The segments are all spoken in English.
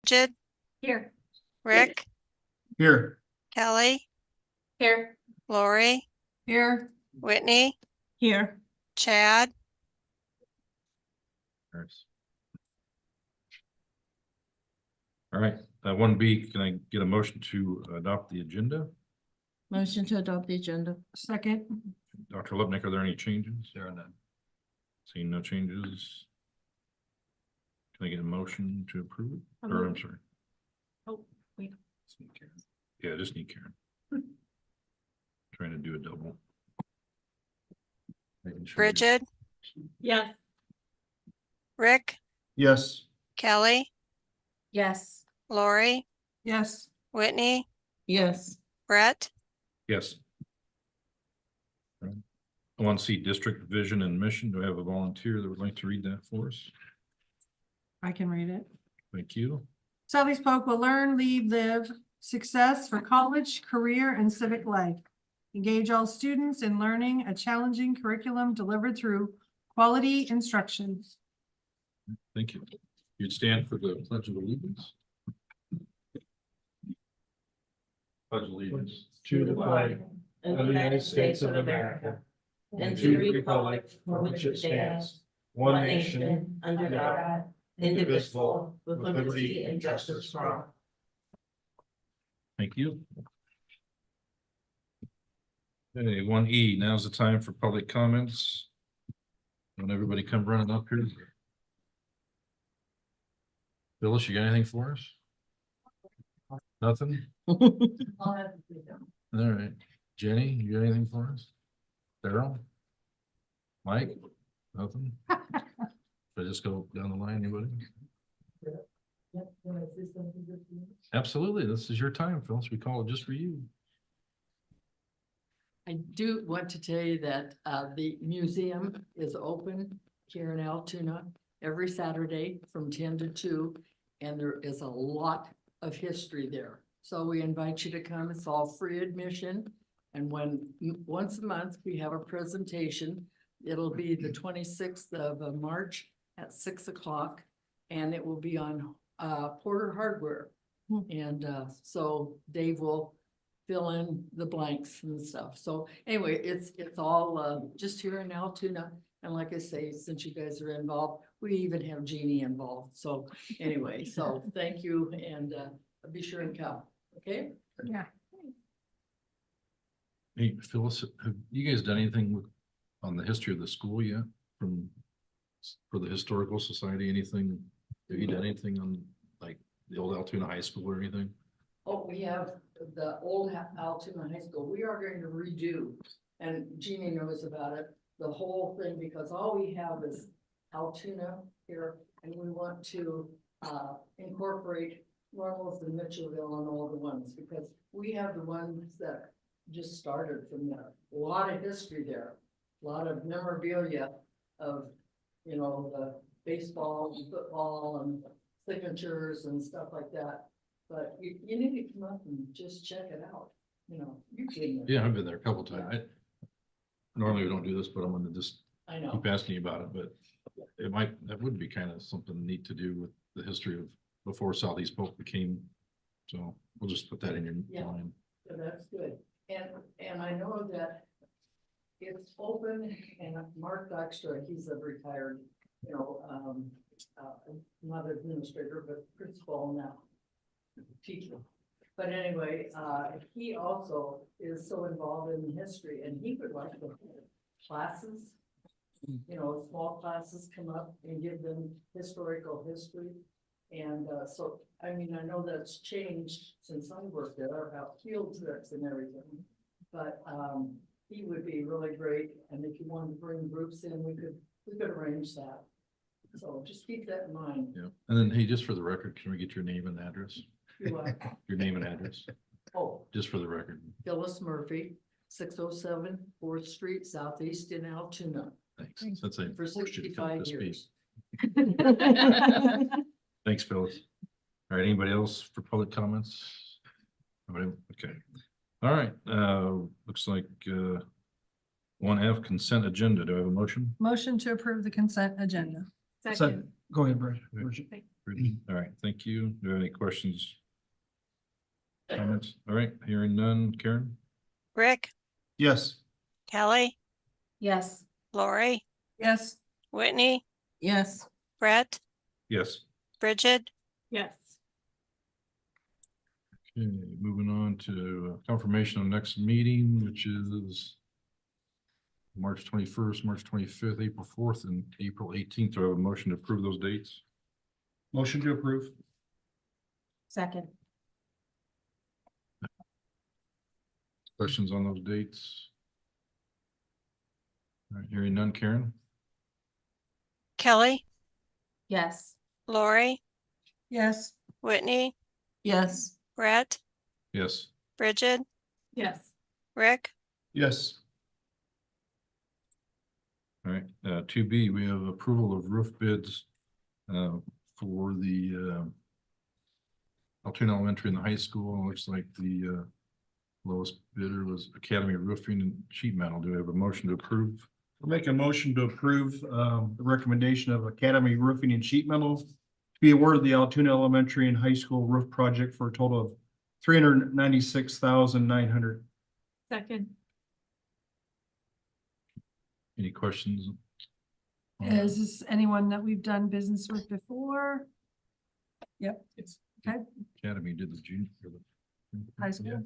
Bridget, Here. Rick, Here. Kelly, Here. Lori, Here. Whitney, Here. Chad, All right, 1B, can I get a motion to adopt the agenda? Motion to adopt the agenda. Second. Dr. Lipnick, are there any changes? There are none. Seeing no changes. Can I get a motion to approve it? Or I'm sorry. Oh, wait. Yeah, I just need Karen. Trying to do a double. Making sure you're- Bridget, Yes. Rick, Yes. Kelly, Yes. Lori, Yes. Whitney, Yes. Brett, Yes. 1C, district vision and mission. Do I have a volunteer that would like to read that for us? I can read it. Thank you. Southeast Polk will learn, lead, live success for college, career, and civic life. Engage all students in learning a challenging curriculum delivered through quality instruction. Thank you. You'd stand for the Pledge of Allegiance. Pledge allegiance to the flag of the United States of America and to the republic for which it stands, one nation, under God, indivisible, with liberty and justice for all. Thank you. Okay, 1E, now's the time for public comments. Don't everybody come running up here. Phyllis, you got anything for us? Nothing? All right. Jenny, you got anything for us? Daryl? Mike? Nothing? Should I just go down the line, anybody? Absolutely, this is your time, Phyllis. We call it just for you. I do want to tell you that the museum is open here in Altoona every Saturday from 10 to 2. And there is a lot of history there. So we invite you to come. It's all free admission. And once a month, we have a presentation. It'll be the 26th of March at 6 o'clock. And it will be on Porter Hardware. And so Dave will fill in the blanks and stuff. So anyway, it's all just here in Altoona. And like I say, since you guys are involved, we even have Jeannie involved. So anyway, so thank you and be sure and come, okay? Yeah. Hey, Phyllis, have you guys done anything on the history of the school yet? For the Historical Society, anything? Have you done anything on like the old Altoona High School or anything? Oh, we have the old Altoona High School. We are going to redo, and Jeannie knows about it, the whole thing, because all we have is Altoona here, and we want to incorporate Runnels and Mitchellville and all the ones, because we have the ones that just started from there. A lot of history there, a lot of memorabilia of, you know, the baseball and football and signatures and stuff like that. But you need to come up and just check it out, you know, you've been there. Yeah, I've been there a couple times. Normally we don't do this, but I'm gonna just I know. keep asking you about it, but that would be kind of something neat to do with the history of before Southeast Polk became. So we'll just put that in your mind. So that's good. And I know that it's open, and Mark Dykstra, he's a retired, you know, not administrator, but principal now, teacher. But anyway, he also is so involved in history, and he would like to have classes, you know, small classes come up and give them historical history. And so, I mean, I know that's changed since I worked there about field trips and everything. But he would be really great, and if you wanted to bring groups in, we could arrange that. So just keep that in mind. Yeah, and then hey, just for the record, can we get your name and address? You, Your name and address, oh, just for the record. Phyllis Murphy, 607 4th Street, Southeast in Altoona, Thanks. Since I for forced you to come 65 to speak. years. Thanks, Phyllis. All right, anybody else for public comments? Nobody? Okay. All right, looks like 1F consent agenda. Do I have a motion? Motion to approve the consent agenda. Second. Go ahead, Bridget. All right, thank you. Do you have any questions? Comments? All right, hearing none. Karen? Rick, Yes. Kelly, Yes. Lori, Yes. Whitney, Yes. Brett, Yes. Bridget, Yes. Okay, moving on to confirmation of next meeting, which is March 21st, March 25th, April 4th, and April 18th. Do I have a motion to approve those dates? Motion to approve. Second. Questions on those dates? All right, hearing none. Karen? Kelly, Yes. Lori, Yes. Whitney, Yes. Brett, Yes. Bridget, Yes. Rick, Yes. All right, 2B, we have approval of roof bids for the Altoona Elementary and the high school. It looks like the lowest bidder was Academy Roofing and Sheet Metal. Do we have a motion to approve? I'll make a motion to approve the recommendation of Academy Roofing and Sheet Metal to be awarded the Altoona Elementary and High School roof project for a total of $396,900. Second. Any questions? Is this anyone that we've done business with before? Yep. Academy did the junior. High school?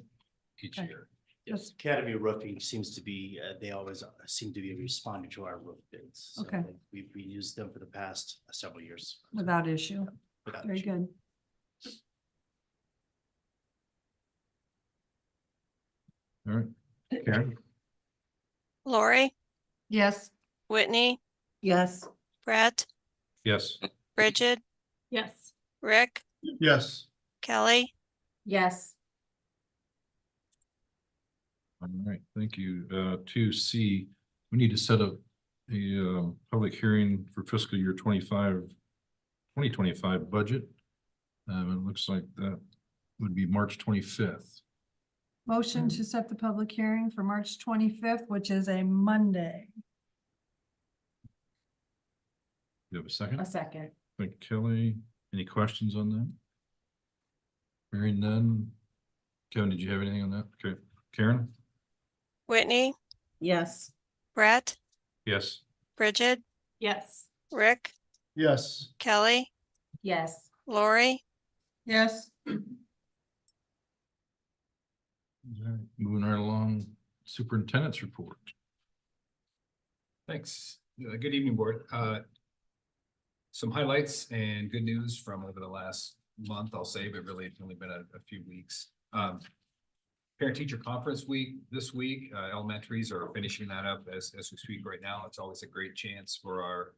Each Okay. year. Yes. Academy Roofing seems to be, they always seem to be responding to our roof bids. So Okay. We used them for the past several years. Without issue. Without Very issue. good. All right. Karen? Lori, Yes. Whitney, Yes. Brett, Yes. Bridget, Yes. Rick, Yes. Kelly, Yes. All right, thank you. 2C, we need to set up a public hearing for fiscal year 2025 budget. It looks like that would be March 25th. Motion to set the public hearing for March 25th, which is a Monday. You have a second? A second. Thank you, Kelly. Any questions on that? Hearing none. Kevin, did you have anything on that? Okay, Karen? Whitney, Yes. Brett, Yes. Bridget, Yes. Rick, Yes. Kelly, Yes. Lori, Yes. All right, moving right along, superintendent's report. Thanks. Good evening, board. Some highlights and good news from over the last month, I'll say, but really it's only been a few weeks. Parent teacher conference week this week, elementaries are finishing that up as we speak right now. It's always a great chance for our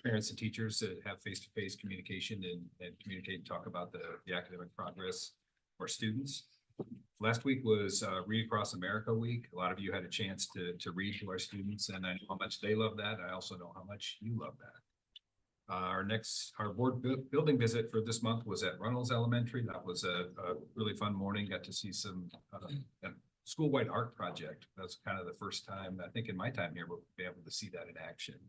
parents and teachers to have face-to-face communication and communicate and talk about the academic progress for students. Last week was Read Across America Week. A lot of you had a chance to read to our students, and I know how much they love that. I also know how much you love that. Our board building visit for this month was at Runnels Elementary. That was a really fun morning. Got to see some school-wide art project. That's kind of the first time, I think in my time here, we'll be able to see that in action.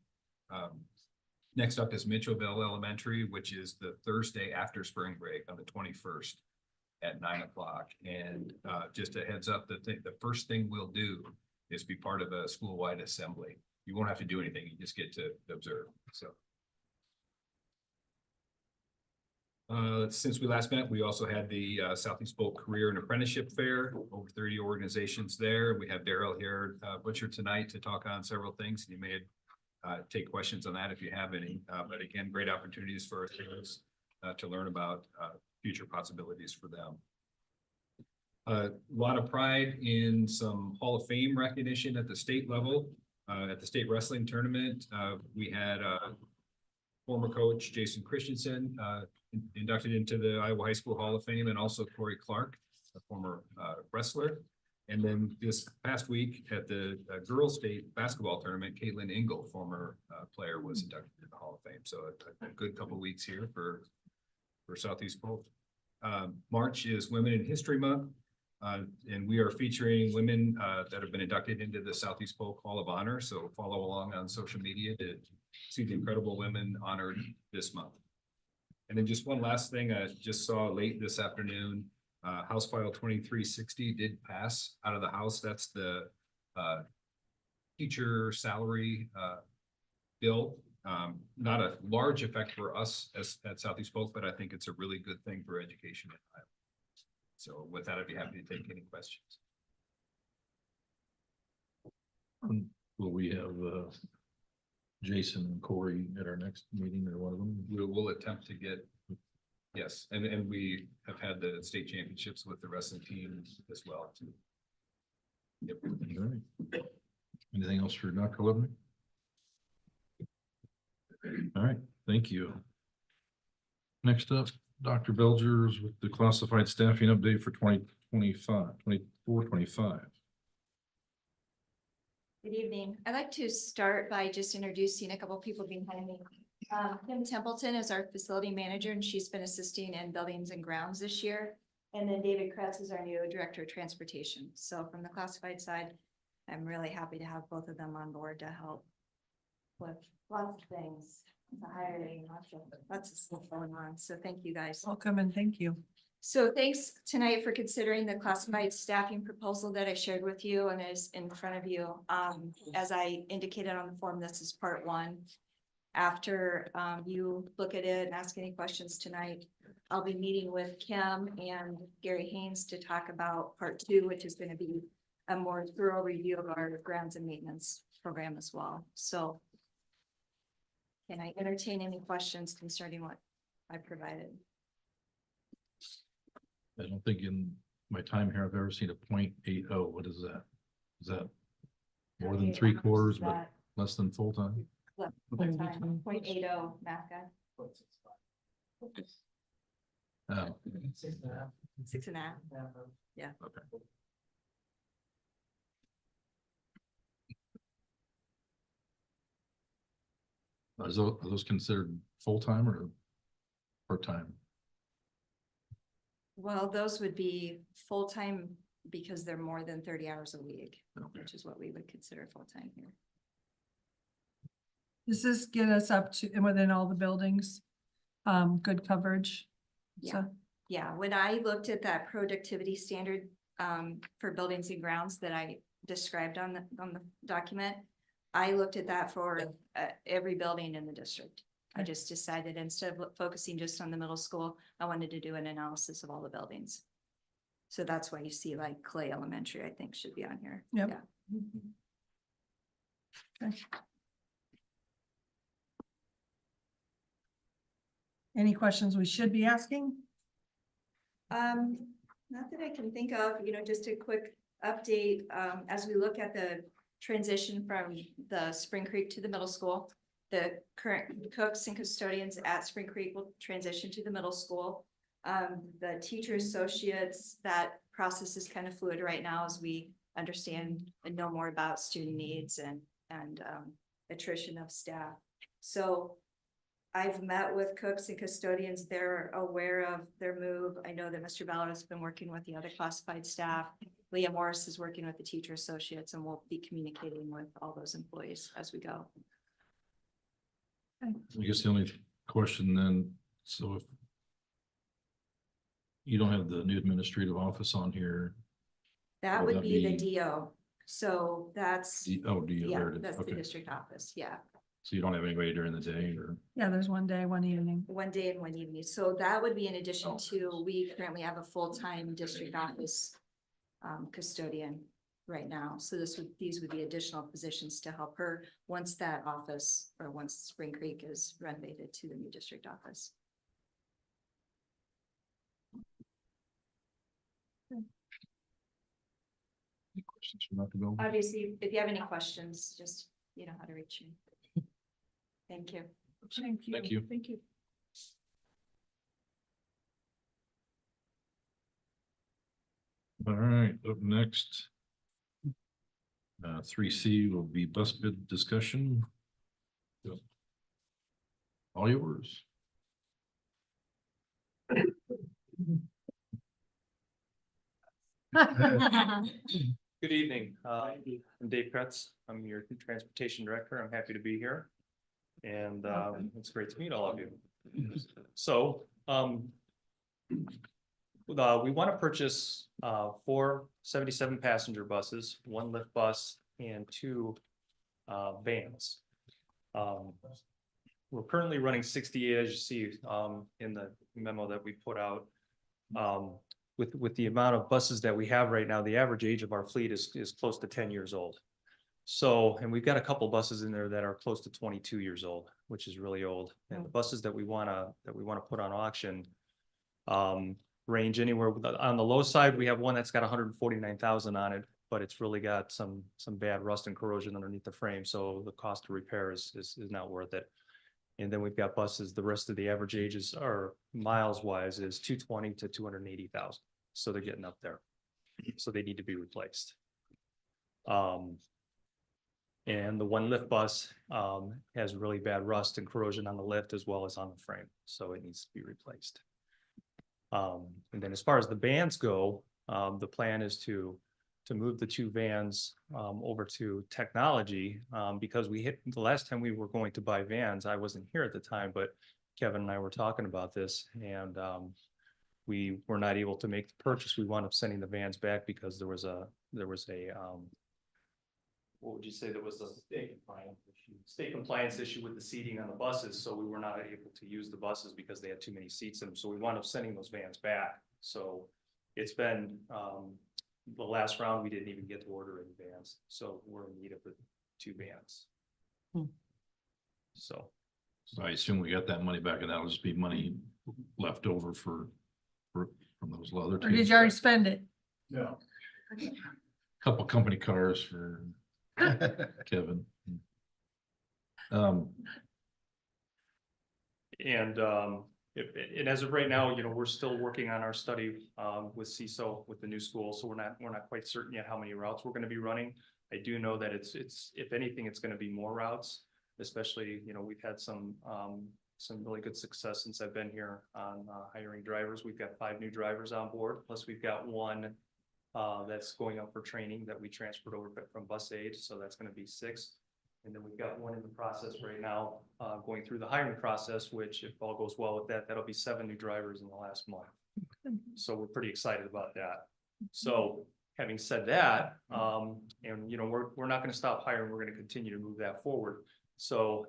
Next up is Mitchellville Elementary, which is the Thursday after spring break on the 21st at 9 o'clock. And just a heads up, the first thing we'll do is be part of a school-wide assembly. You won't have to do anything. You just get to observe. So. Since we last met, we also had the Southeast Polk Career and Apprenticeship Fair, over 30 organizations there. We have Daryl here, Butcher, tonight to talk on several things. You may take questions on that if you have any. But again, great opportunities for our students to learn about future possibilities for them. A lot of pride in some Hall of Fame recognition at the state level. At the state wrestling tournament, we had former coach Jason Christensen inducted into the Iowa High School Hall of Fame, and also Corey Clark, a former wrestler. And then this past week at the girls state basketball tournament, Caitlin Engel, former player, was inducted into the Hall of Fame. So a good couple of weeks here for Southeast Polk. March is Women in History Month, and we are featuring women that have been inducted into the Southeast Polk Hall of Honor. So follow along on social media to see the incredible women honored this month. And then just one last thing, I just saw late this afternoon, House File 2360 did pass out of the House. That's the teacher salary bill. Not a large effect for us as at Southeast Polk, but I think it's a really good thing for education in Iowa. So with that, I'd be happy to take any questions. Will we have Jason and Corey at our next meeting or one of them? We'll attempt to get, yes, and we have had the state championships with the wrestling team as well too. Yep. All right. Anything else for Dr. Levin? All right, thank you. Next up, Dr. Belgers with the classified staffing update for 24-25. Good evening. I'd like to start by just introducing a couple of people behind me. Kim Templeton is our facility manager, and she's been assisting in buildings and grounds this year. And then David Kretz is our new director of transportation. So from the classified side, I'm really happy to have both of them on board to help with lots of things, the hiring, lots of stuff going on. So thank you guys. Welcome and thank you. So thanks tonight for considering the classified staffing proposal that I shared with you and is in front of you. As I indicated on the form, this is part one. After you look at it and ask any questions tonight, I'll be meeting with Kim and Gary Haynes to talk about part two, which is going to be a more thorough review of our grounds and maintenance program as well. So can I entertain any questions concerning what I provided? I don't think in my time here I've ever seen a 0.80. What is that? Is that more than 3/4, but less than full time? 0.80 math guy, Oh, 6.5. okay. Are those considered full-time or part-time? Well, those would be full-time because they're more than 30 hours a week, Okay. which is what we would consider full-time here. Does this get us up to, and within all the buildings, good coverage? Yeah. Yeah, when I looked at that productivity standard for buildings and grounds that I described on the document, I looked at that for every building in the district. I just decided instead of focusing just on the middle school, I wanted to do an analysis of all the buildings. So that's why you see like Clay Elementary, I think should be on here. Yep. Yeah. Okay. Any questions we should be asking? Not that I can think of, just a quick update, as we look at the transition from the Spring Creek to the middle school. The current cooks and custodians at Spring Creek will transition to the middle school. The teacher associates, that process is kind of fluid right now as we understand and know more about student needs and attrition of staff. So I've met with cooks and custodians. They're aware of their move. I know that Mr. Ballard has been working with the other classified staff. Leah Morris is working with the teacher associates, and we'll be communicating with all those employees as we go. I guess the only question then, so if you don't have the new administrative office on here. That Will would that be the be- DO. So that's, Do you, yeah, there it is. that's the Okay. district office. Yeah. So you don't have anybody during the day or? Yeah, there's one day, one evening. One day and one evening. So that would be in addition Oh. to, we currently have a full-time district office custodian right now. So these would be additional positions to help her once that office, or once Spring Creek is renovated to the new district office. Any questions from Dr. Bell? Obviously, if you have any questions, just, you know how to reach me. Thank you. Thank you. Thank you. All right, up next. 3C will be bus bid discussion. All yours. Good evening. I'm Dave Kretz. I'm your transportation director. I'm happy to be here. And it's great to meet all of you. So, we want to purchase, 4 77 passenger buses, 1 lift bus and 2, vans. We're currently running 68, as you see, in the memo that we put out. With the amount of buses that we have right now, the average age of our fleet is close to 10 years old. So, and we've got a couple buses in there that are close to 22 years old, which is really old. And the buses that we wanna put on auction, range anywhere, on the low side, we have one that's got 149,000 on it, but it's really got some bad rust and corrosion underneath the frame, so the cost to repair is not worth it. And then we've got buses, the rest of the average ages are miles wise is 220 to 280,000. So they're getting up there. So they need to be replaced. And the 1 lift bus has really bad rust and corrosion on the lift as well as on the frame. So it needs to be replaced. And then as far as the vans go, the plan is to move the 2 vans over to technology, because the last time we were going to buy vans, I wasn't here at the time, but Kevin and I were talking about this, and we were not able to make the purchase. We wound up sending the vans back because there was a what would you say, there was a state compliance issue with the seating on the buses, so we were not able to use the buses because they had too many seats in them, so we wound up sending those vans back. So it's been, the last round, we didn't even get to order any vans, so we're in need of the 2 vans. So I assume we got that money back and that'll just be money left over from those other Or 2. did you already spend it? no, Couple company cars for Kevin. and and as of right now, we're still working on our study with CISO with the new school, so we're not quite certain yet how many routes we're going to be running. I do know that it's if anything, it's going to be more routes, especially we've had some really good success since I've been here on hiring drivers. We've got 5 new drivers on board, plus we've got 1 that's going up for training that we transferred over from Bus Aid, so that's going to be 6. And then we've got 1 in the process right now, going through the hiring process, which if all goes well with that, that'll be 7 new drivers in the last month. So we're pretty excited about that. So having said that, and we're not going to stop hiring, we're going to continue to move that forward. So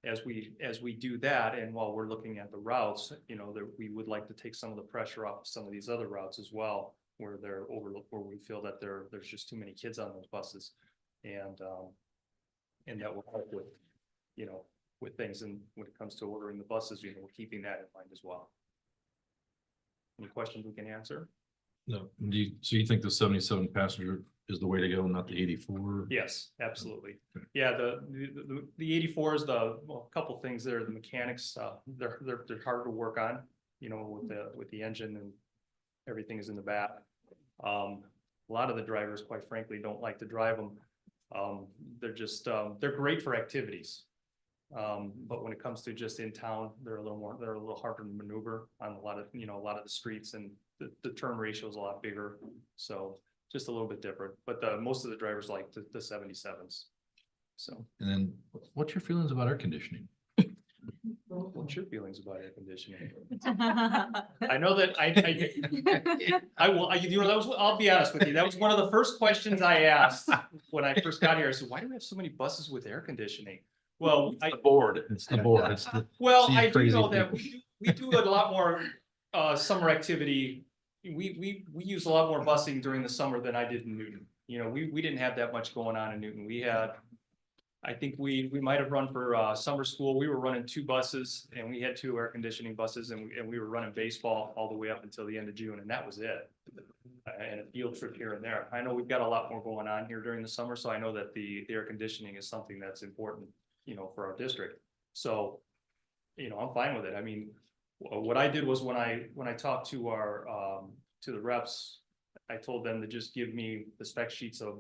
as we do that, and while we're looking at the routes, we would like to take some of the pressure off of some of these other routes as well, where they're overlooked, where we feel that there's just too many kids on those buses, and that will help with things. And when it comes to ordering the buses, we're keeping that in mind as well. Any questions we can answer? No, so you think the 77 passenger is the way to go, not the 84? Yes, absolutely. Yeah, the 84 is a couple things there. The mechanics, they're hard to work on, with the engine and everything is in the back. A lot of the drivers, quite frankly, don't like to drive them. They're just, they're great for activities. But when it comes to just in town, they're a little harder to maneuver on a lot of the streets, and the turn ratio is a lot bigger. So just a little bit different, but most of the drivers like the 77s. So. And then what's your feelings about air conditioning? What's your feelings about air conditioning? I know that I will, I'll be honest with you. That was one of the first questions I asked when I first got here. I said, why do we have so many buses with air conditioning? Well, It's the board. It's the board. It's the, I do crazy know that people. we do a lot more summer activity. We use a lot more busing during the summer than I did in Newton. We didn't have that much going on in Newton. We had, I think we might have run for summer school. We were running 2 buses, and we had 2 air conditioning buses, and we were running baseball all the way up until the end of June, and that was it. And a field trip here and there. I know we've got a lot more going on here during the summer, so I know that the air conditioning is something that's important, for our district. So, I'm fine with it. I mean, what I did was when I talked to our to the reps, I told them to just give me the spec sheets of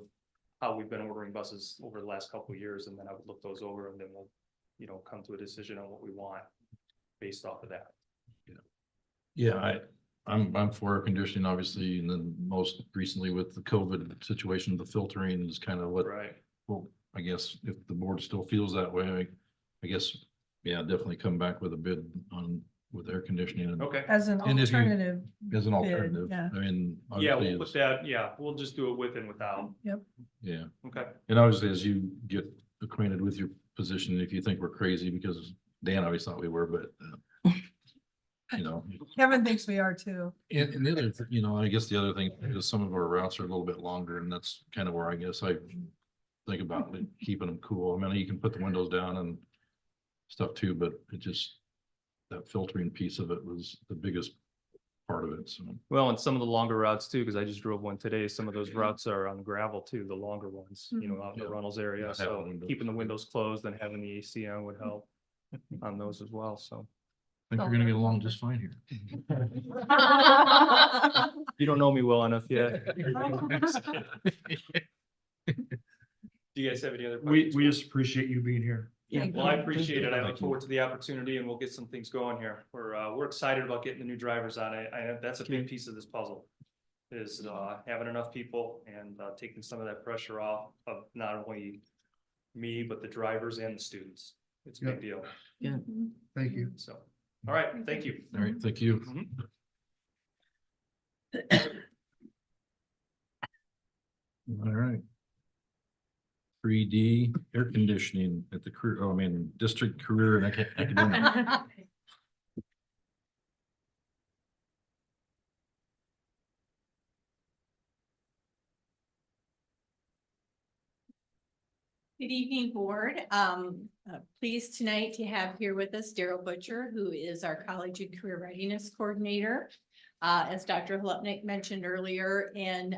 how we've been ordering buses over the last couple of years, and then I would look those over, and then we'll come to a decision on what we want based off of that. Yeah, I'm for air conditioning, obviously, and then most recently with the COVID situation, the filtering is kind of what. Right. Well, I guess if the board still feels that way, I guess yeah, definitely come back with a bid on, with air conditioning and Okay. As an And if you- alternative. as an bid, alternative. yeah. I mean, Yeah, obviously, we'll put that, yeah, we'll just do it with and without. yeah. Okay. And obviously, as you get acquainted with your position, if you think we're crazy, because Dan always thought we were, but you know, Kevin thinks we are too. and the other, you know, I guess the other thing is some of our routes are a little bit longer, and that's kind of where I guess I think about keeping them cool. I mean, you can put the windows down and stuff too, but it just, that filtering piece of it was the biggest part of it, so. Well, and some of the longer routes too, because I just drove one today. Some of those routes are on gravel too, the longer ones, you know, out in the Yeah. Runnels area. Not having So windows. keeping the windows closed and having the AC on would help on those as well. So I think we're gonna get along just fine here. you don't know me well enough yet. Do you guys have any other? questions? We just appreciate you being here. Yeah, well, I appreciate it. I look Thank you. forward to the opportunity and we'll get some things going here. We're excited about getting the new drivers on. That's a big piece of this puzzle. Is having enough people and taking some of that pressure off of not only me, but the drivers and the students. It's a big deal. Thank you. So, all right, thank you. All right, thank you. All right. 3D air conditioning at the career, oh, I mean, district career and academic. Good evening, board. Pleased tonight to have here with us Daryl Butcher, who is our College and Career Readiness Coordinator. As Dr. Hlupnik mentioned earlier in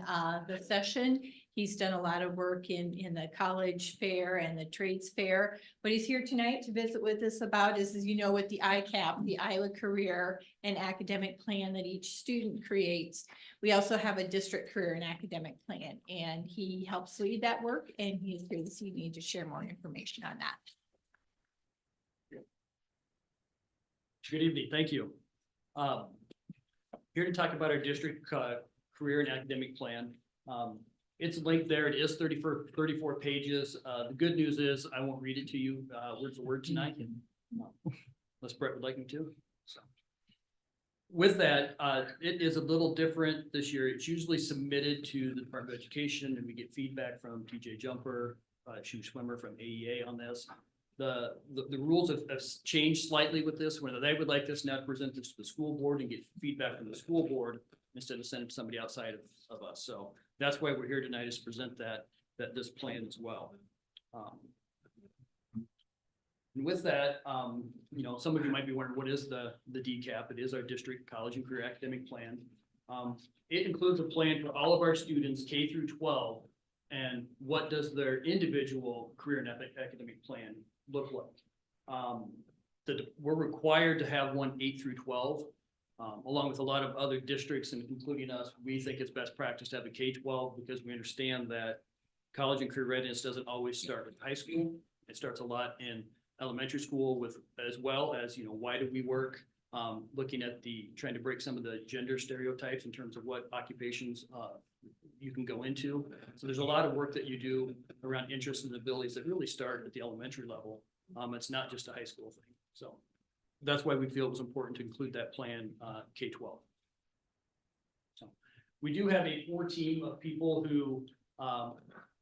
the session, he's done a lot of work in the college fair and the trades fair. What he's here tonight to visit with us about is, as you know, with the ICAP, the Iowa Career and Academic Plan that each student creates. We also have a district career and academic plan, and he helps lead that work, and he is here this evening to share more information on that. Good evening, thank you. Here to talk about our district career and academic plan. It's linked there, it is 34 pages. The good news is I won't read it to you word for word tonight, unless Brett would like me to. So, with that, it is a little different this year. It's usually submitted to the Department of Education and we get feedback from TJ Jumper, Shoe Swimmer from AEA on this. The rules have changed slightly with this, whether they would like this now to present this to the school board and get feedback from the school board instead of sending somebody outside of us. So that's why we're here tonight, is to present this plan as well. And with that, you know, some of you might be wondering, what is the DCAP? It is our district college and career academic plan. It includes a plan for all of our students K through 12. And what does their individual career and academic plan look like? We're required to have one 8 through 12, along with a lot of other districts, and including us. We think it's best practice to have a K-12 because we understand that college and career readiness doesn't always start with high school. It starts a lot in elementary school, with as well as, you know, why do we work? Looking at trying to break some of the gender stereotypes in terms of what occupations you can go into. So there's a lot of work that you do around interests and abilities that really start at the elementary level. It's not just a high school thing. So that's why we feel it was important to include that plan K-12. So we do have a core team of people who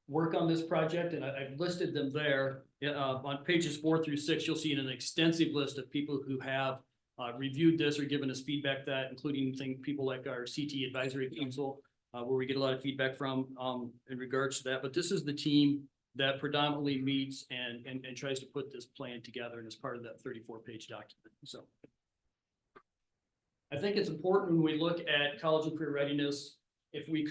work on this project, and I've listed them there. On pages 4 through 6, you'll see an extensive list of people who have reviewed this or given us feedback, that including people like our CT Advisory Council, where we get a lot of feedback from in regards to that. But this is the team that predominantly meets and tries to put this plan together, and as part of that 34-page document. So I think it's important when we look at college and career readiness, if we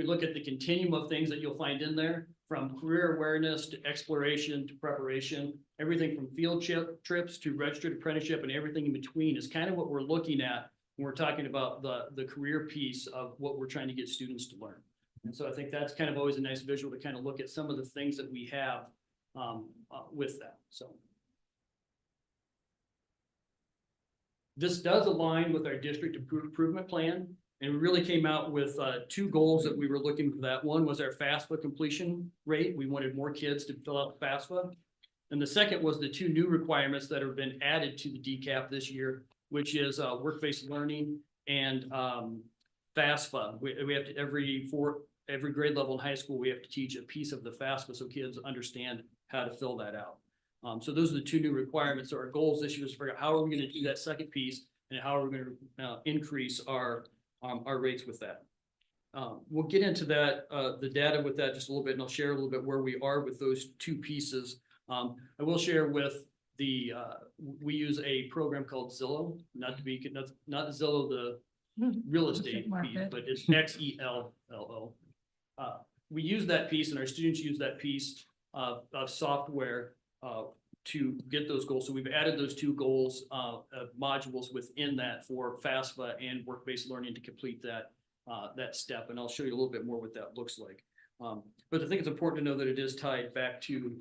look at the continuum of things that you'll find in there, from career awareness to exploration to preparation, everything from field trips to registered apprenticeship and everything in between is kind of what we're looking at when we're talking about the career piece of what we're trying to get students to learn. And so I think that's kind of always a nice visual to kind of look at some of the things that we have with that. So this does align with our district improvement plan. And we really came out with 2 goals that we were looking for. That one was our FAFSA completion rate. We wanted more kids to fill out FAFSA. And the second was the two new requirements that have been added to the DCAP this year, which is work-based learning and FAFSA. We have to, every grade level in high school, we have to teach a piece of the FAFSA so kids understand how to fill that out. So those are the two new requirements. So our goals this year is to figure out how are we going to do that second piece and how are we going to increase our rates with that. We'll get into that, the data with that just a little bit, and I'll share a little bit where we are with those two pieces. I will share with the, we use a program called Zillow, not Zillow, the real estate piece, but it's XELLO. We use that piece and our students use that piece of software to get those goals. So we've added those two goals, modules within that for FAFSA and work-based learning to complete that step. And I'll show you a little bit more what that looks like. But I think it's important to know that it is tied back to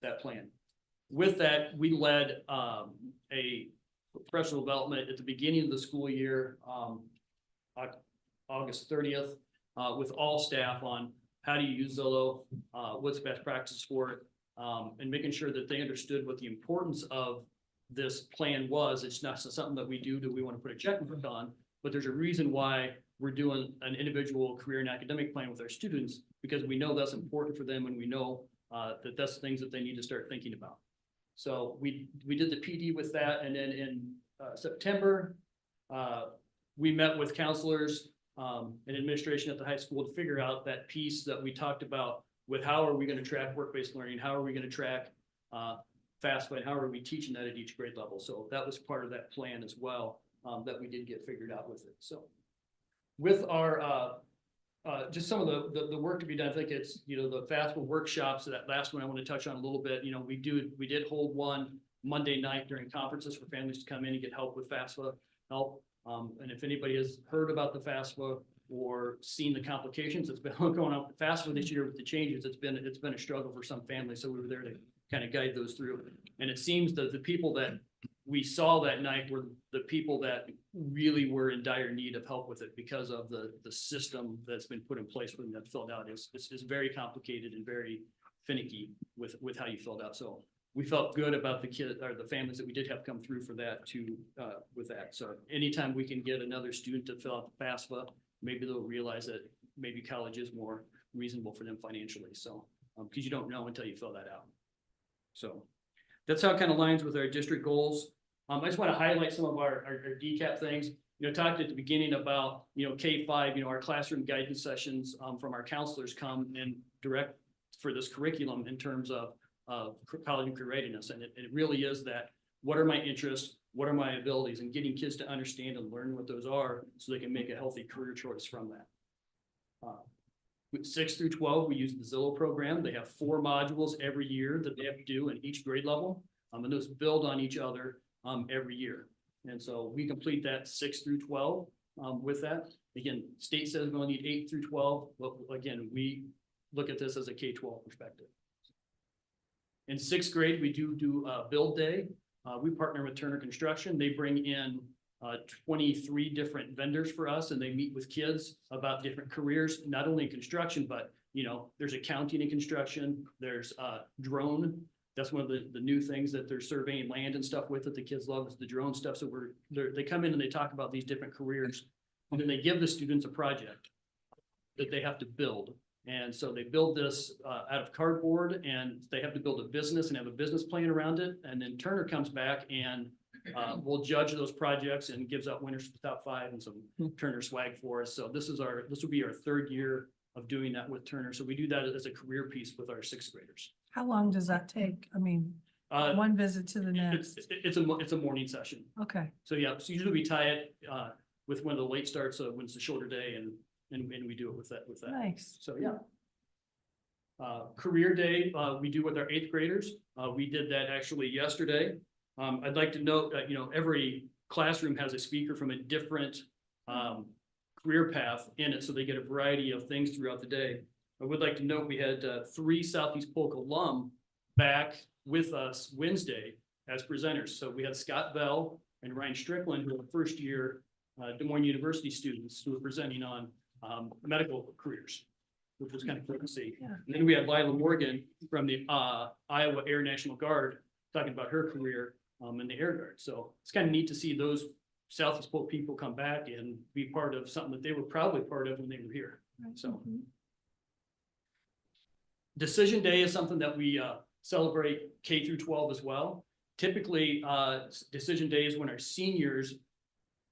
that plan. With that, we led a professional development at the beginning of the school year, August 30th, with all staff on how do you use Zillow, what's best practices for it, and making sure that they understood what the importance of this plan was. It's not something that we do that we want to put a checkbook on, but there's a reason why we're doing an individual career and academic plan with our students, because we know that's important for them and we know that that's things that they need to start thinking about. So we did the PD with that, and then in September, we met with counselors and administration at the high school to figure out that piece that we talked about with how are we going to track work-based learning, how are we going to track FAFSA, and how are we teaching that at each grade level. So that was part of that plan as well, that we did get figured out with it. So with our just some of the work to be done, I think it's, you know, the FAFSA workshops, that last one I want to touch on a little bit. You know, we did hold one Monday night during conferences for families to come in and get help with FAFSA help. And if anybody has heard about the FAFSA or seen the complications that's been going on with FAFSA this year with the changes, it's been a struggle for some families. So we were there to kind of guide those through. And it seems that the people that we saw that night were the people that really were in dire need of help with it because of the system that's been put in place for them that filled out. It's very complicated and very finicky with how you filled out. So we felt good about the kids or the families that we did have come through for that with that. So anytime we can get another student to fill out the FAFSA, maybe they'll realize that maybe college is more reasonable for them financially. So, because you don't know until you fill that out. So that's how it kind of aligns with our district goals. I just want to highlight some of our DCAP things. You know, talked at the beginning about, you know, K-5, you know, our classroom guidance sessions from our counselors come and direct for this curriculum in terms of college and career readiness. And it really is that, what are my interests? What are my abilities? And getting kids to understand and learn what those are so they can make a healthy career choice from that. With 6 through 12, we use the Zillow program. They have 4 modules every year that they have to do in each grade level. And those build on each other every year. And so we complete that 6 through 12 with that. Again, state says we only need 8 through 12. But again, we look at this as a K-12 perspective. In 6th grade, we do build day. We partner with Turner Construction. They bring in 23 different vendors for us, and they meet with kids about different careers, not only in construction, but, you know, there's accounting in construction, there's drone. That's one of the new things that they're surveying land and stuff with that the kids love, is the drone stuff. So they come in and they talk about these different careers, and then they give the students a project that they have to build. And so they build this out of cardboard, and they have to build a business and have a business plan around it. And then Turner comes back and will judge those projects and gives out winners to the top 5 and some Turner swag for us. So this will be our 3rd year of doing that with Turner. So we do that as a career piece with our 6th graders. How long does that take? I mean, one visit to the next. It's a morning session. Okay. So yeah, so usually we tie it with one of the late starts, so when it's a shorter day, and we do it with that. Nice. So yeah. Career day, we do with our 8th graders. We did that actually yesterday. I'd like to note that, you know, every classroom has a speaker from a different career path in it, so they get a variety of things throughout the day. I would like to note we had 3 Southeast Polk alum back with us Wednesday as presenters. So we had Scott Bell and Ryan Strickland, who are 1st year Des Moines University students who are presenting on medical careers. which was kind of cool to see. And then we had Lila Morgan from the Iowa Air National Guard talking about her career in the Air Guard. So it's kind of neat to see those Southeast Polk people come back and be part of something that they were probably part of when they were here. So Decision Day is something that we celebrate K through 12 as well. Typically, Decision Day is when our seniors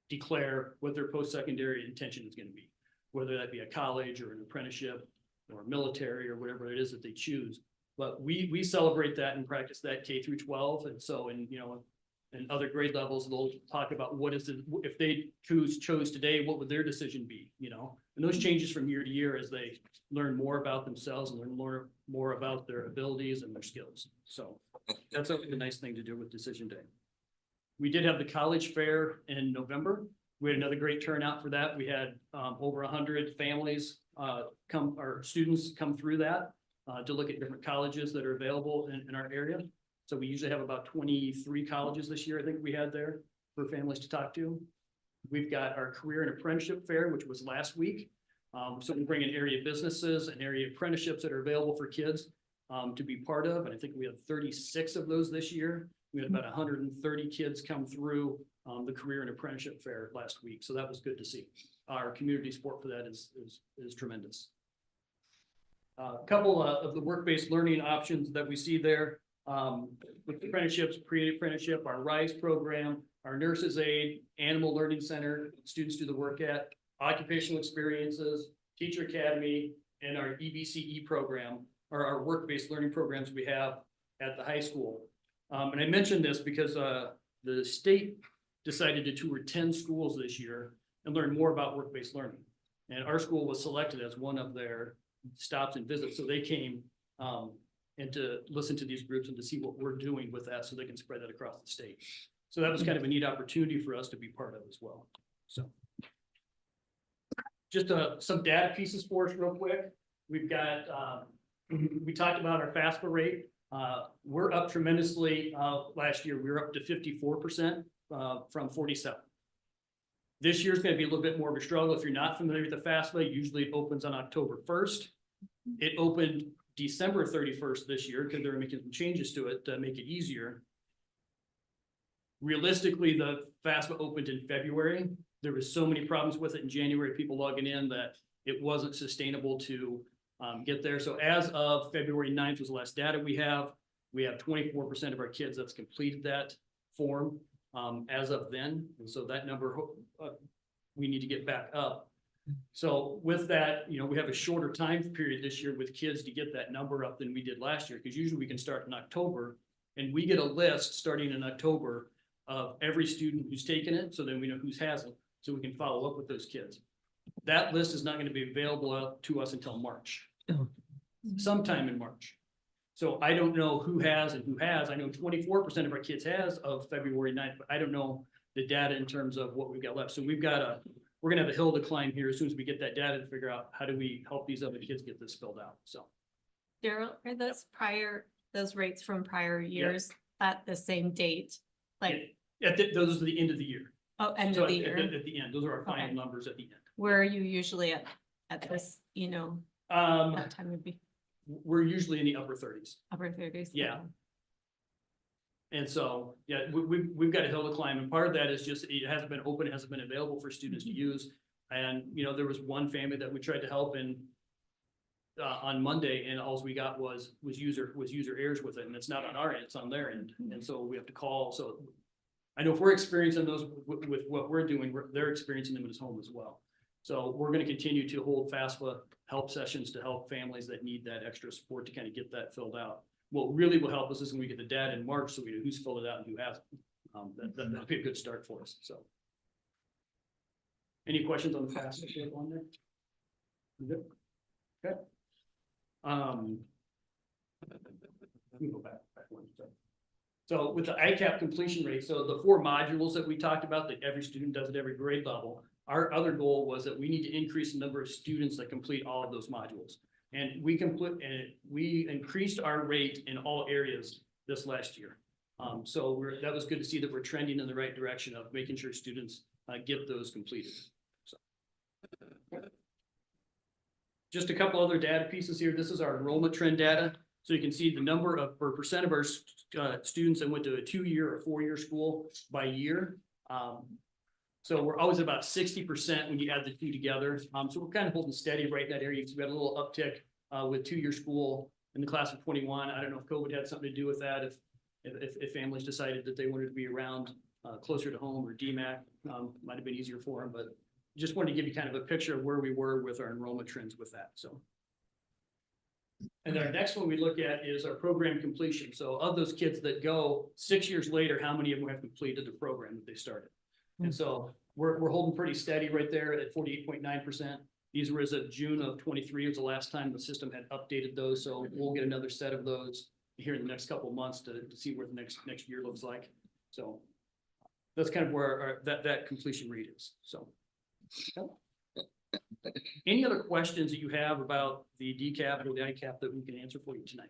declare what their post-secondary intention is going to be, whether that be a college or an apprenticeship or military or whatever it is that they choose. But we celebrate that and practice that K through 12. And so in other grade levels, they'll talk about what is it, if they chose today, what would their decision be, and those changes from year to year as they learn more about themselves and learn more about their abilities and their skills. So that's a nice thing to do with Decision Day. We did have the college fair in November. We had another great turnout for that. We had over 100 families students come through that to look at different colleges that are available in our area. So we usually have about 23 colleges this year, I think we had there for families to talk to. We've got our career and apprenticeship fair, which was last week. So we bring in area businesses and area apprenticeships that are available for kids to be part of. And I think we have 36 of those this year. We had about 130 kids come through the career and apprenticeship fair last week. So that was good to see. Our community support for that is tremendous. A couple of the work-based learning options that we see there with apprenticeships, pre-apprenticeship, our RISE program, our nurses aid, animal learning center, students do the work at, occupational experiences, teacher academy, and our EBCE program, or our work-based learning programs we have at the high school. And I mentioned this because the state decided to tour 10 schools this year and learn more about work-based learning. And our school was selected as one of their stops and visits. So they came and to listen to these groups and to see what we're doing with that so they can spread that across the state. So that was kind of a neat opportunity for us to be part of as well. So just some data pieces for us real quick. We've got, we talked about our FAFSA rate. We're up tremendously. Last year, we were up to 54% from 47. This year's going to be a little bit more of a struggle. If you're not familiar with the FAFSA, usually it opens on October 1st. It opened December 31st this year because they're making some changes to it to make it easier. Realistically, the FAFSA opened in February. There was so many problems with it in January, people logging in, that it wasn't sustainable to get there. So as of February 9th was the last data we have. We have 24% of our kids that's completed that form as of then. And so that number, we need to get back up. So with that, we have a shorter time period this year with kids to get that number up than we did last year, because usually we can start in October and we get a list starting in October of every student who's taken it. So then we know who hasn't, so we can follow up with those kids. That list is not going to be available to us until March, sometime in March. So I don't know who has and who has. I know 24% of our kids has of February 9th, but I don't know the data in terms of what we've got left. So we're going to have a hill to climb here as soon as we get that data to figure out how do we help these other kids get this filled out. So Daryl, are those rates from prior years at the same date? Like, those are the end of the year. oh, end So of the year. at the end, those are our final Okay. numbers at the end. Where are you usually at this, that time would be We're usually in the upper 30s. upper 30s? Yeah. And so, we've got a hill to climb, and part of that is just, it hasn't been open, it hasn't been available for students to use. And, there was one family that we tried to help on Monday, and all we got was user errors with it, and it's not on our end, it's on their end. And so we have to call. So I know if we're experiencing those with what we're doing, they're experiencing them at home as well. So we're going to continue to hold FAFSA help sessions to help families that need that extra support to kind of get that filled out. What really will help us is when we get the data in March, so we know who's filled it out and who hasn't. That'll be a good start for us. So, any questions on the FAFSA on there? Good. Okay. Let me go back one. So with the ICAP completion rate, so the 4 modules that we talked about that every student does at every grade level, our other goal was that we need to increase the number of students that complete all of those modules. And we increased our rate in all areas this last year. So that was good to see that we're trending in the right direction of making sure students get those completed. just a couple other data pieces here. This is our enrollment trend data. So you can see the number of, or percent of our students that went to a 2-year or 4-year school by year. So we're always about 60% when you add the two together. So we're kind of holding steady right in that area. So we had a little uptick with 2-year school in the class of 21. I don't know if COVID had something to do with that. If families decided that they wanted to be around closer to home, or DMAC, might have been easier for them, but just wanted to give you kind of a picture of where we were with our enrollment trends with that, so. And our next one we look at is our program completion. So of those kids that go 6 years later, how many of them have completed the program that they started? And so we're holding pretty steady right there at 48.9%. These were as of June of 23 was the last time the system had updated those. So we'll get another set of those here in the next couple of months to see where the next year looks like. So that's kind of where that completion rate is, so. Any other questions that you have about the DCAP or the ICAP that we can answer for you tonight?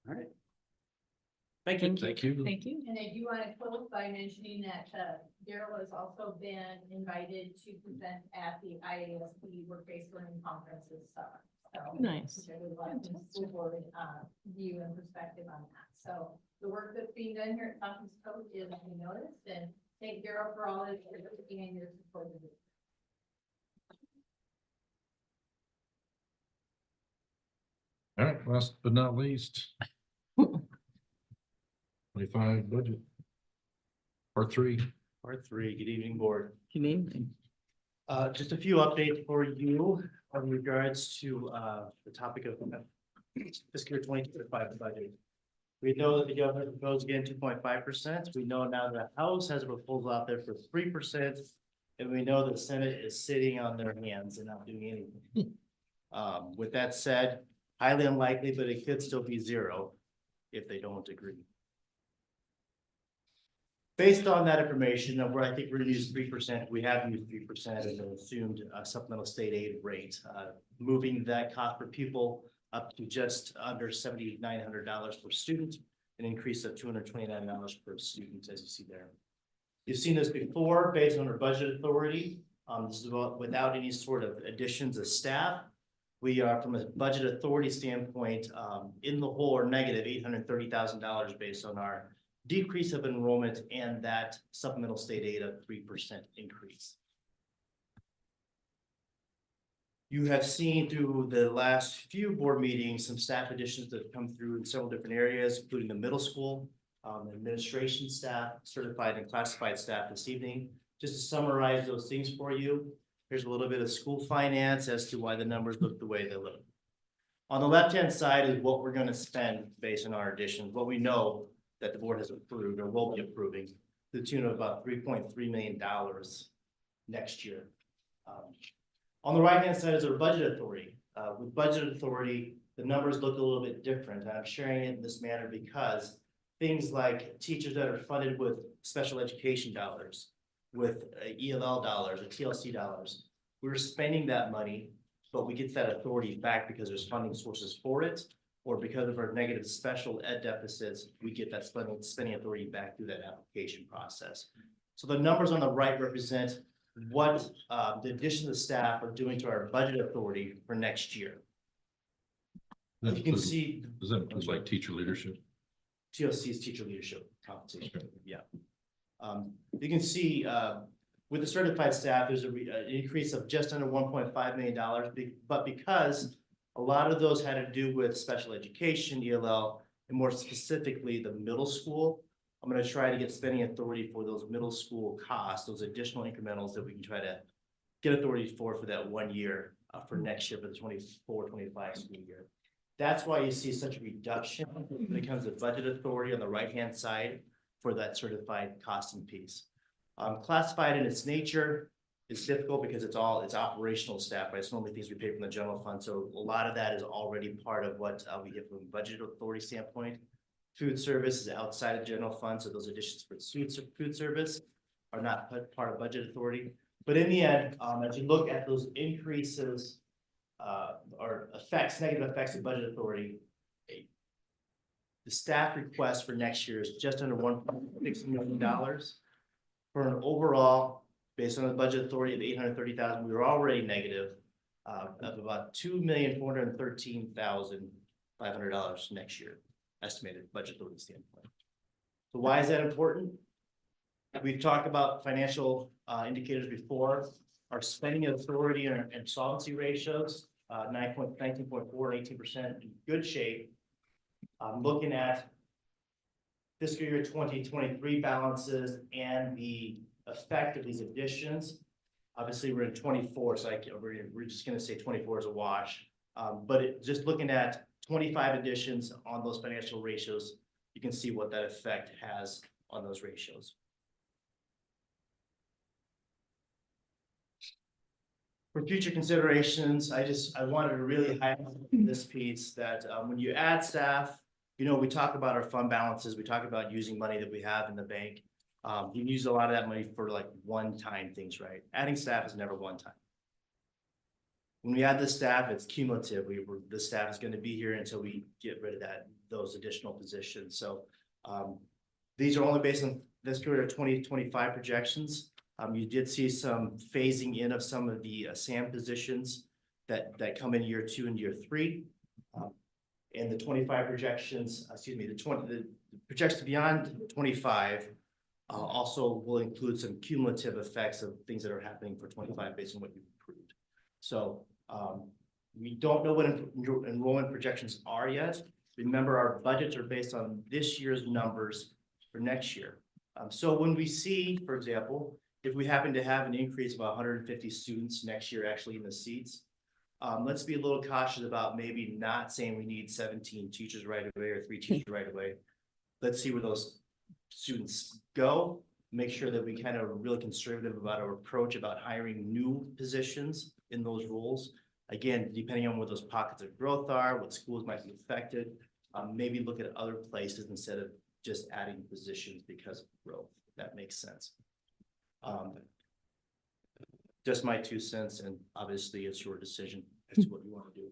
All right. Thank you. Thank you. Thank you. And I do want to close by mentioning that Daryl has also been invited to present at the IASB Work-Based Learning Conference this summer. So Nice. I would like the school board view and perspective on that. So the work that's being done here at Conference Code is being noticed, and thank Daryl for all his work and your support of it. All right, last but not least. 25 budget. Part 3. Part 3, good evening, board. Good evening. Just a few updates for you in regards to the topic of fiscal year 2025 budget. We know that the governor proposed again 2.5%. We know now the House has a proposal out there for 3%, and we know the Senate is sitting on their hands and not doing anything. With that said, highly unlikely, but it could still be 0 if they don't agree. Based on that information, where I think we're gonna use 3%, we have used 3% as an assumed supplemental state aid rate, moving that cost per pupil up to just under $7,900 per student, an increase of $229 per student, as you see there. You've seen this before based on our budget authority. This is without any sort of additions of staff. We are, from a budget authority standpoint, in the hole or negative $830,000 based on our decrease of enrollment and that supplemental state aid of 3% increase. You have seen through the last few board meetings, some staff additions that have come through in several different areas, including the middle school, administration staff, certified and classified staff this evening. Just to summarize those things for you, here's a little bit of school finance as to why the numbers look the way they look. On the left-hand side is what we're going to spend based on our additions, what we know that the board has approved or will be approving, to the tune of about $3.3 million next year. On the right-hand side is our budget authority. With budget authority, the numbers look a little bit different. And I'm sharing it in this manner because things like teachers that are funded with special education dollars, with ELL dollars, or TLC dollars, we're spending that money, but we get that authority back because there's funding sources for it, or because of our negative special ed deficits, we get that spending authority back through that application process. So the numbers on the right represent what the addition of staff are doing to our budget authority for next year. That You can includes- see Does that include like teacher leadership? TLC's teacher leadership compensation, yeah. You can see with the certified staff, there's an increase of just under $1.5 million, but because a lot of those had to do with special education, ELL, and more specifically the middle school, I'm going to try to get spending authority for those middle school costs, those additional incrementals that we can try to get authority for that 1 year for next year, for the 24-25 school year. That's why you see such a reduction when it comes to budget authority on the right-hand side for that certified costing piece. Classified in its nature is difficult because it's operational staff, right? It's normally things we pay from the general fund. So a lot of that is already part of what we get from a budget authority standpoint. Food service is outside of general fund, so those additions for food service are not part of budget authority. But in the end, as you look at those increases or negative effects of budget authority, the staff request for next year is just under $1.6 million for an overall Based on the budget authority of 830,000, we were already negative of about $2,413,500 next year, estimated budget authority standpoint. So why is that important? We've talked about financial indicators before. Our spending authority and solvency ratios, 19.4 and 18% in good shape. Looking at fiscal year 2023 balances and the effect of these additions. Obviously, we're in 24, so we're just gonna say 24 is a wash. But just looking at 25 additions on those financial ratios, you can see what that effect has on those ratios. For future considerations, I wanted to really highlight this piece that when you add staff, you know, we talk about our fund balances, we talk about using money that we have in the bank. You use a lot of that money for like one-time things, right? Adding staff is never one time. When we add the staff, it's cumulative. The staff is going to be here until we get rid of those additional positions. So these are only based on this year 2025 projections. You did see some phasing in of some of the SAM positions that come in year 2 and year 3. And the 25 projections, the projections beyond 25 also will include some cumulative effects of things that are happening for 25 based on what you've approved. So we don't know what enrollment projections are yet. Remember, our budgets are based on this year's numbers for next year. So when we see, for example, if we happen to have an increase of 150 students next year actually in the seats, let's be a little cautious about maybe not saying we need 17 teachers right away or 3 teachers right away. Let's see where those students go, make sure that we kind of are really conservative about our approach about hiring new positions in those roles. Again, depending on where those pockets of growth are, what schools might be affected, maybe look at other places instead of just adding positions because of growth. If that makes sense. Just my 2 cents, and obviously it's your decision as to what you want to do.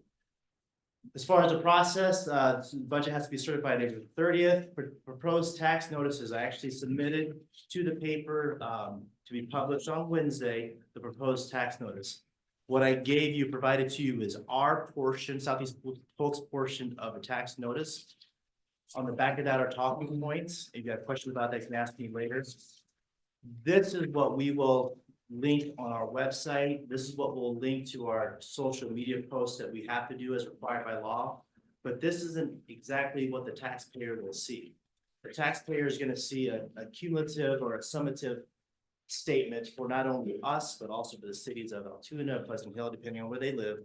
As far as the process, the budget has to be certified April 30th. Proposed tax notices I actually submitted to the paper to be published on Wednesday, the proposed tax notice. What I provided to you is our portion, Southeast Polk's portion of a tax notice. On the back of that are talking points. If you have questions about that, you can ask me later. This is what we will link on our website. This is what we'll link to our social media posts that we have to do as required by law. But this isn't exactly what the taxpayer will see. The taxpayer is going to see a cumulative or a summative statement for not only us, but also for the cities of Altoona, Pleasant Hill, depending on where they live.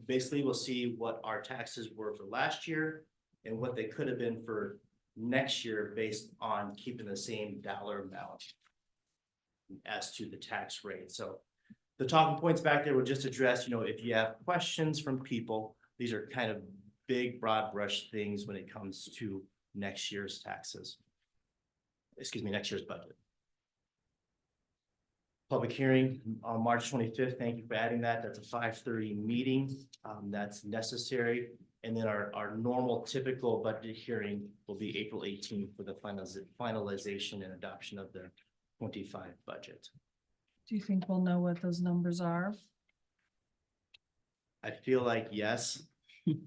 Basically, we'll see what our taxes were for last year and what they could have been for next year based on keeping the same dollar amount as to the tax rate. So the talking points back there will just address, you know, if you have questions from people, these are kind of big, broad brush things when it comes to next year's taxes. Excuse me, next year's budget. Public hearing on March 25th. Thank you for adding that. That's a 5:30 meeting. That's necessary. And then our normal typical budget hearing will be April 18th for the finalization and adoption of the 25 budget. Do you think we'll know what those numbers are? I feel like yes,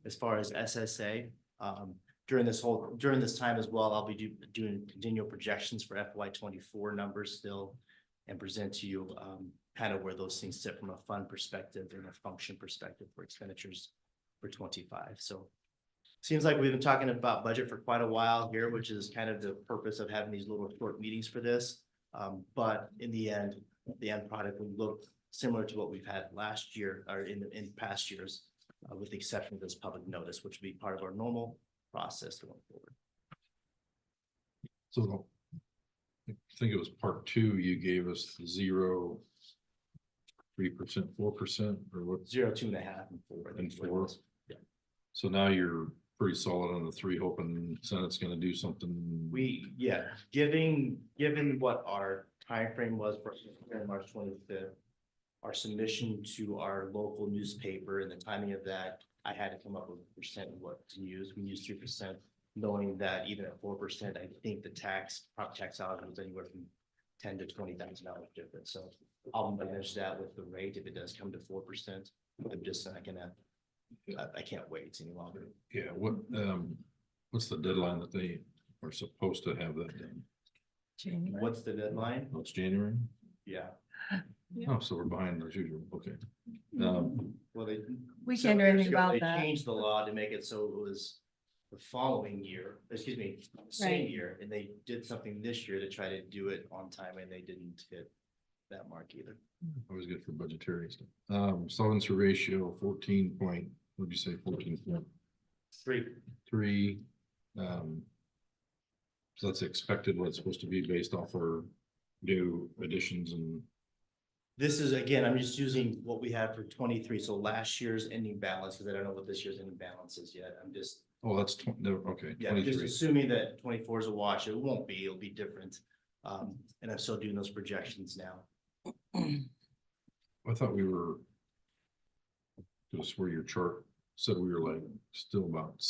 as far as SSA. During this time as well, I'll be doing continual projections for FY24 numbers still and present to you kind of where those things sit from a fund perspective and a function perspective for expenditures for 25. So seems like we've been talking about budget for quite a while here, which is kind of the purpose of having these little short meetings for this. But in the end product will look similar to what we've had last year or in past years, with the exception of this public notice, which will be part of our normal process going forward. So I think it was part 2, you gave us 0, 3%, 4%, or what? 0, 2.5, and 4. And 4. Yeah. So now you're pretty solid on the 3, hoping Senate's gonna do something. Given what our time frame was for March 25th, our submission to our local newspaper and the timing of that, I had to come up with a percent of what to use. We used 3%, knowing that even at 4%, I think the property tax dollars was anywhere from $10,000 to $20,000 difference. So I'll manage that with the rate. If it does come to 4%, I'm just not gonna, I can't wait any longer. Yeah, what's the deadline that they are supposed to have that done? What's the deadline? Oh, it's January? Yeah. Oh, so we're behind as usual, okay. Well, they. We several can't do years anything ago, about they that. Changed the law to make it so it was the following year, excuse me, same Right. year, and they did something this year to try to do it on time, and they didn't hit that mark either. Always good for budgetary stuff. Solvency ratio 14 point, what'd you say, 14.3? 3. So that's expected what it's supposed to be based off our new additions and, This is, again, I'm just using what we have for 23, so last year's ending balance, because I don't know what this year's ending balance is yet. I'm just, oh, that's okay, yeah, just 23. assuming that 24 is a wash. It won't be, it'll be different. And I'm still doing those projections now. I thought we were, just where your chart said we were like still about.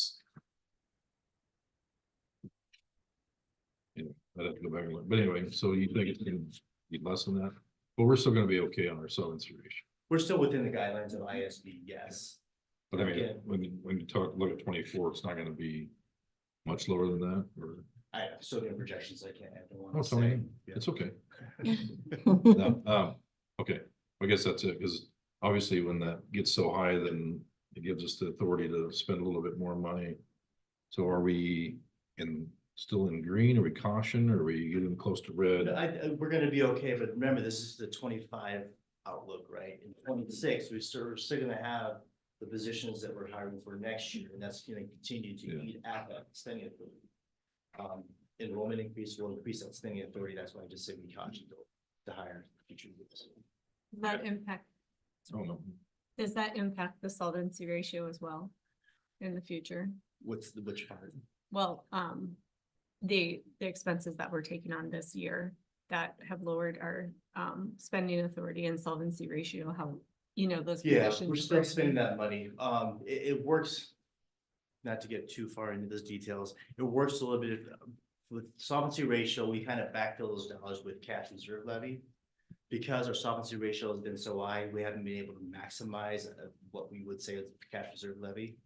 You know, I'd have to go back and look, but anyway, so you think it's gonna be less than that? But we're still gonna be okay on our solvency ratio. We're still within the guidelines of ISB, yes. But I mean, Yeah. when you look at 24, it's not gonna be much lower than that, or, I'm still doing projections. I can't have the one. oh, to Tony, say. Yeah. it's okay. No, okay, I guess that's it, because obviously when that gets so high, then it gives us the authority to spend a little bit more money. So are we still in green? Are we caution? Are we getting close to red? We're gonna be okay, but remember, this is the 25 outlook, right? In 26, we're still gonna have the positions that we're hiring for next year, and that's gonna continue to Yeah. eat at that spending authority. Enrollment increase will increase that spending authority. That's why I just say we caution to hire future groups. That impact, Oh, no. does that impact the solvency ratio as well in the future? Which part? Well, the expenses that we're taking on this year that have lowered our, spending authority and solvency ratio, how, those Yeah, positions. we're still spending that money. It works. Not to get too far into those details, it works a little bit with solvency ratio. We kind of backfill those dollars with cash reserve levy. Because our solvency ratio has been so high, we haven't been able to maximize what we would say is cash reserve levy.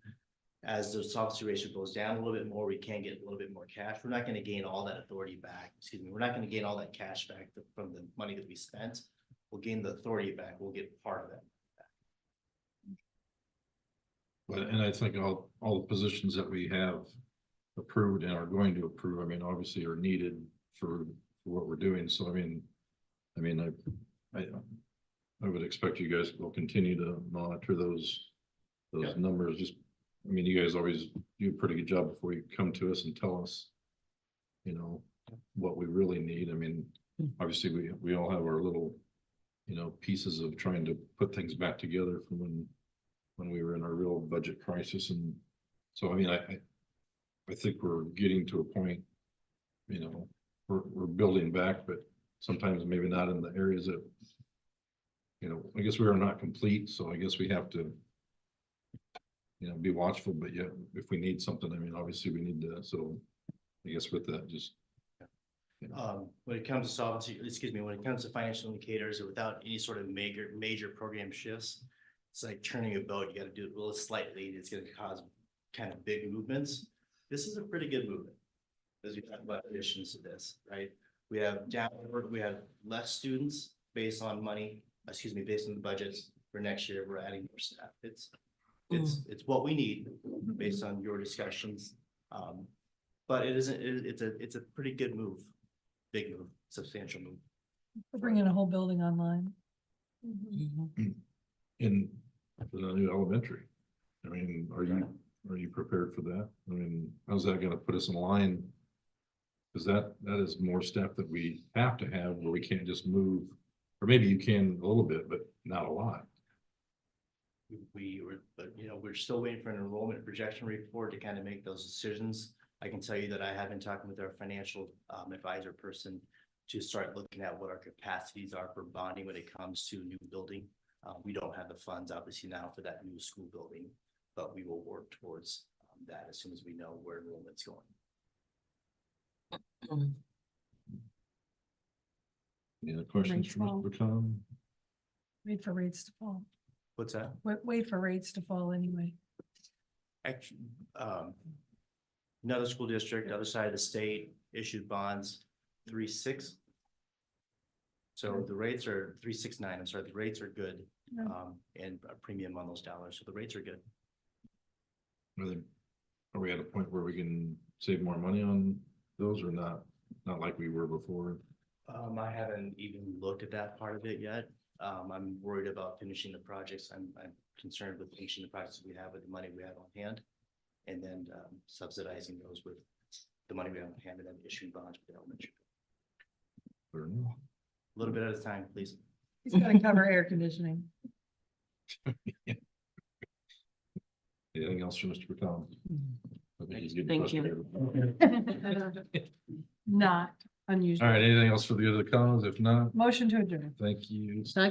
As the solvency ratio goes down a little bit more, we can get a little bit more cash. We're not going to gain all that authority back. Excuse me. We're not going to gain all that cash back from the money that we spent. We'll gain the authority back. We'll get part of that. But, and I think all the positions that we have approved and are going to approve, I mean, obviously are needed for what we're doing. So, I would expect you guys will continue to monitor those Yeah. numbers. Just, you guys always do a pretty good job before you come to us and tell us, what we really need. Obviously, we all have our little, pieces of trying to put things back together from when we were in our real budget crisis. And so, I think we're getting to a point, we're building back, but sometimes maybe not in the areas that, I guess we are not complete, so I guess we have to, be watchful, but yet if we need something, obviously we need to, so I guess with that, just. When it comes to solvency, when it comes to financial indicators, without any sort of major program shifts, it's like turning a boat. You got to do it a little slightly. It's going to cause kind of big movements. This is a pretty good movement as we talk about additions to this, right? We have we have less students based on based on the budgets for next year. We're adding more staff. It's what we need based on your discussions. But it's a pretty good move, big move, substantial move. We're bringing a whole building online. In the new elementary. Are you prepared for that? How's that gonna put us in line? Because that is more staff that we have to have where we can't just move, or maybe you can a little bit, but not a lot. We're still waiting for an enrollment projection report to kind of make those decisions. I can tell you that I have been talking with our financial advisor person to start looking at what our capacities are for bonding when it comes to new building. We don't have the funds obviously now for that new school building, but we will work towards that as soon as we know where enrollment's going. Any other questions Rates for fall. Mr. McCollum? Wait for rates to fall. What's that? Wait for rates to fall anyway. Actually, another school district, other side of the state issued bonds 3.6. So the rates are 3.69. I'm sorry, the rates are good. Yeah. And a premium on those dollars. So the rates are good. Are we at a point where we can save more money on those or not? Not like we were before? I haven't even looked at that part of it yet. I'm worried about finishing the projects. I'm concerned with finishing the projects we have with the money we have on hand. And then subsidizing those with the money we have on hand and then issuing bonds with the elementary. Or no? A little bit at a time, please. He's gonna cover air conditioning. Anything else for Mr. McCollum? I think he's getting Thank you. frustrated. Not All unusual. right, anything else for the good of the cause? If not, Motion to adjourn. thank you. Second.